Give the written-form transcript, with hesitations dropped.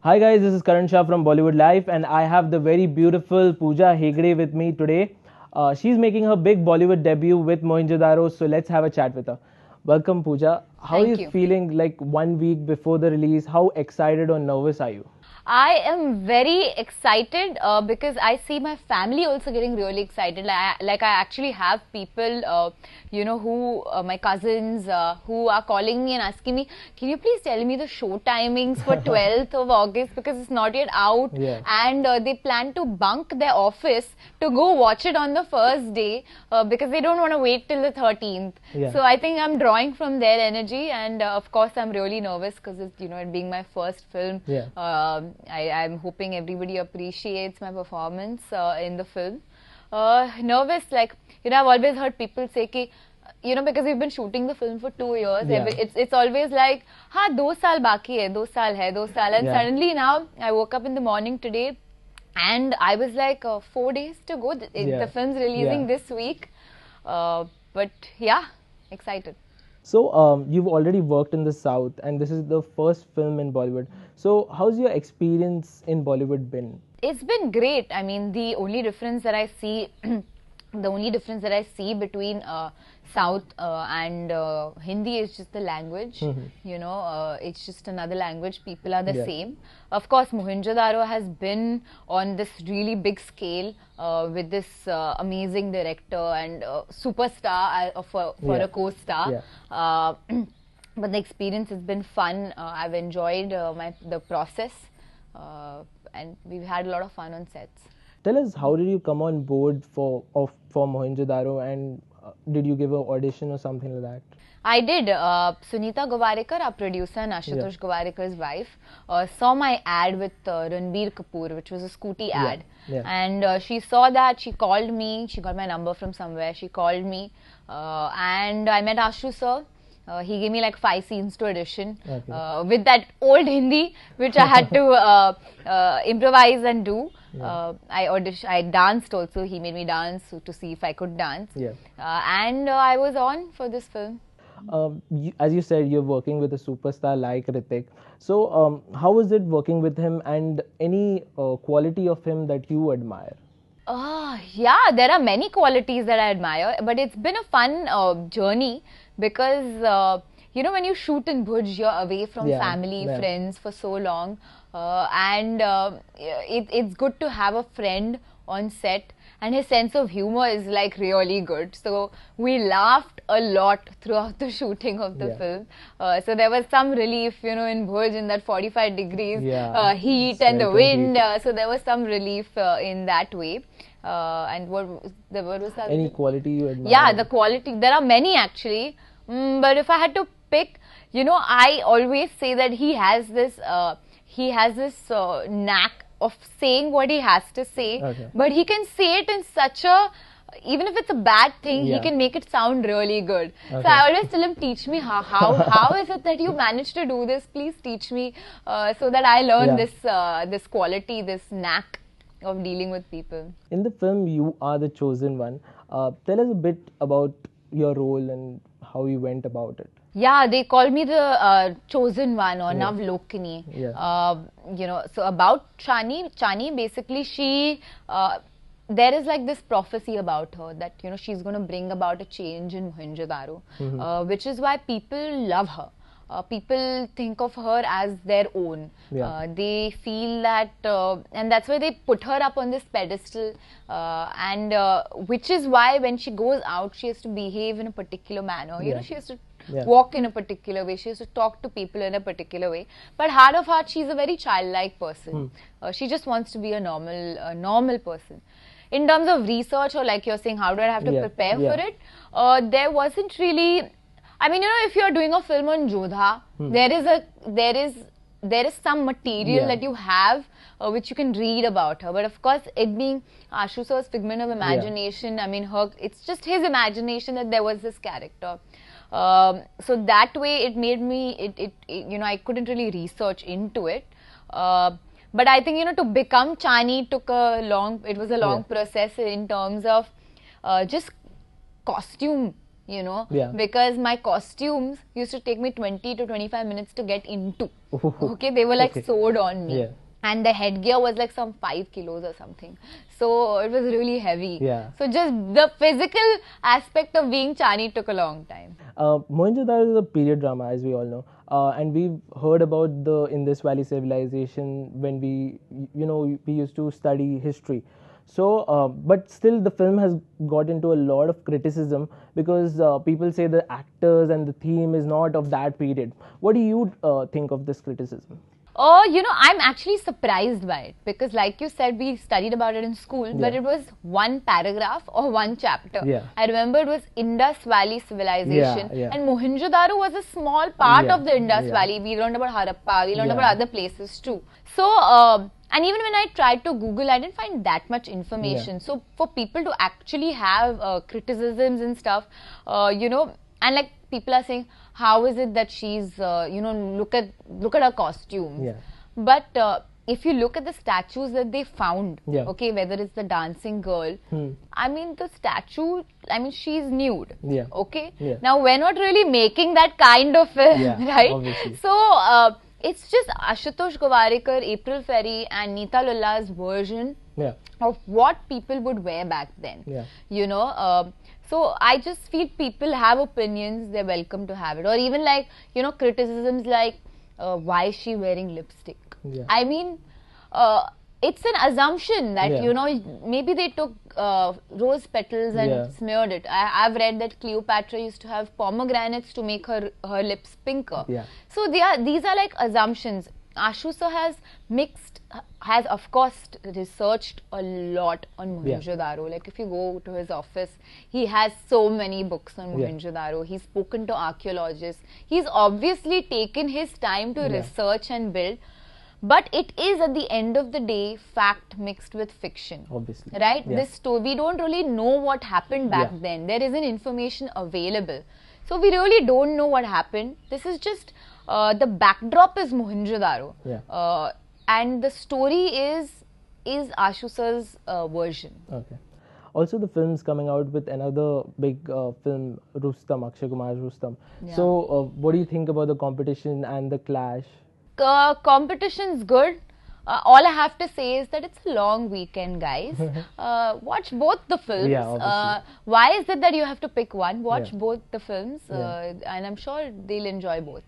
Hi guys, this is Karan Shah from Bollywood Life and I have the very beautiful Pooja Hegde with me today. She's making her big Bollywood debut with Mohenjo Daro, so let's have a chat with her. Welcome Pooja. How are Thank you you. feeling like 1 week before the release? How excited or nervous are you? I am very excited because I see my family also getting really excited. I actually have people, who my cousins who are calling me and asking me, can you please tell me the show timings for 12th of August because it's not yet out. Yeah. And they plan to bunk their office to go watch it on the first day because they don't want to wait till the 13th. Yeah. So I think I'm drawing from their energy, and of course I'm really nervous because it being my first film. Yeah. I'm hoping everybody appreciates my performance in the film. Nervous, I've always heard people say ki, because we've been shooting the film for 2 years, Yeah. it's always like, ha, 2 saal baki hai, 2 saal hai, 2 saal. And Yeah. suddenly now, I woke up in the morning today and I was like, 4 days to go. Yeah. The film's releasing Yeah. this week. But yeah, excited. So you've already worked in the South and this is the first film in Bollywood. So how's your experience in Bollywood been? It's been great. I mean, the only difference that I see, between South and Hindi is just the language. It's just another language. People are the Yeah. same. Of course, Mohenjo Daro has been on this really big scale with this amazing director and superstar for Yeah. a co-star. Yeah. But the experience has been fun. I've enjoyed the process. And we've had a lot of fun on sets. Tell us, how did you come on board for Mohenjo Daro, and did you give an audition or something like that? I did. Sunita Govarikar, our producer, and Ashutosh Govarikar's wife, saw my ad with Ranbir Kapoor, which was a scooty ad. Yeah. And she saw that, she called me, she got my number from somewhere, she called me, and I met Ashu sir. He gave me like 5 scenes to audition with that old Hindi, which I had to improvise and do. Yeah. I danced also. He made me dance to see if I could dance. Yeah. And I was on for this film. As you said, you're working with a superstar like Hrithik. So how was it working with him, and any quality of him that you admire? Yeah, there are many qualities that I admire, but it's been a fun journey because, when you shoot in Bhuj, you're away from family, friends for so long, and it's good to have a friend on set, and his sense of humor is like really good. So we laughed a lot throughout the shooting of the film. So there was some relief, in Bhuj in that 45 degrees heat and the wind. So there was some relief in that way. And what was that? Any quality you admire? Yeah, the quality. There are many actually. But if I had to pick, I always say that he has this knack of saying what he has to say, but he can say it in such a, even if it's a bad thing, he can make it sound really good. So I always tell him, teach me how is it that you manage to do this? Please teach me so that I learn this quality, this knack of dealing with people. In the film, you are the chosen one. Tell us a bit about your role and how you went about it. Yeah, they call me the chosen one, or Navlokini. So about Chani, basically she, there is like this prophecy about her that, she's going to bring about a change in Mohenjo Daro, which is why people love her. People think of her as their own. They feel that, and that's why they put her up on this pedestal, and which is why when she goes out, she has to behave in a particular manner. She has to walk in a particular way. She has to talk to people in a particular way. But heart of heart, she's a very childlike person. She just wants to be a normal person. In terms of research, or like you're saying, how do I have to prepare for it? There wasn't really. I mean, if you're doing a film on Jodha, there is some material that you have which you can read about her. But of course, it being Ashu sir's figment of imagination, I mean, it's just his imagination that there was this character. So that way, it made me, I couldn't really research into it. But I think, to become Chani it was a long process in terms of just costume because my costumes used to take me 20 to 25 minutes to get into. Okay, they were like sewed on me. And the headgear was like some 5 kilos or something. So it was really heavy. So just the physical aspect of being Chani took a long time. Mohenjo Daro is a period drama, as we all know. And we've heard about the Indus Valley civilization when we used to study history. So, but still the film has got into a lot of criticism because people say the actors and the theme is not of that period. What do you think of this criticism? Oh, I'm actually surprised by it because like you said, we studied about it in school, but it was one paragraph or one chapter. I remember it was Indus Valley civilization and Mohenjo Daro was a small part of the Indus Valley. We learned about Harappa, we learned about other places too. So, and even when I tried to Google, I didn't find that much information. So, for people to actually have criticisms and stuff, and like people are saying, how is it that she's, look at her costumes. But if you look at the statues that they found, okay, whether it's the dancing girl, I mean, the statue, she's nude, okay? Now, we're not really making that kind of film, right? Obviously. So, it's just Ashutosh Gowarikar, April Ferry and Neeta Lulla's version of what people would wear back then, so I just feel people have opinions, they're welcome to have it. Or even like, criticisms like, why is she wearing lipstick? I mean, it's an assumption that, maybe they took rose petals and smeared it. I've read that Cleopatra used to have pomegranates to make her lips pinker. So these are like assumptions. Ashu sir has of course researched a lot on Mohenjo Daro. Like if you go to his office, he has so many books on Mohenjo Daro. He's spoken to archaeologists. He's obviously taken his time to research and build. But it is at the end of the day fact mixed with fiction. Obviously. Right? This story, we don't really know what happened back then. There isn't information available. So we really don't know what happened. This is just the backdrop is Mohenjo Daro. And the story is Ashu sir's version. Okay. Also, the film's coming out with another big film, Rustam, Akshay Kumar's Rustam. So, what do you think about the competition and the clash? Competition's good. All I have to say is that it's a long weekend, guys. Watch both the films. Why is it that you have to pick one? Watch both the films, and I'm sure they'll enjoy both.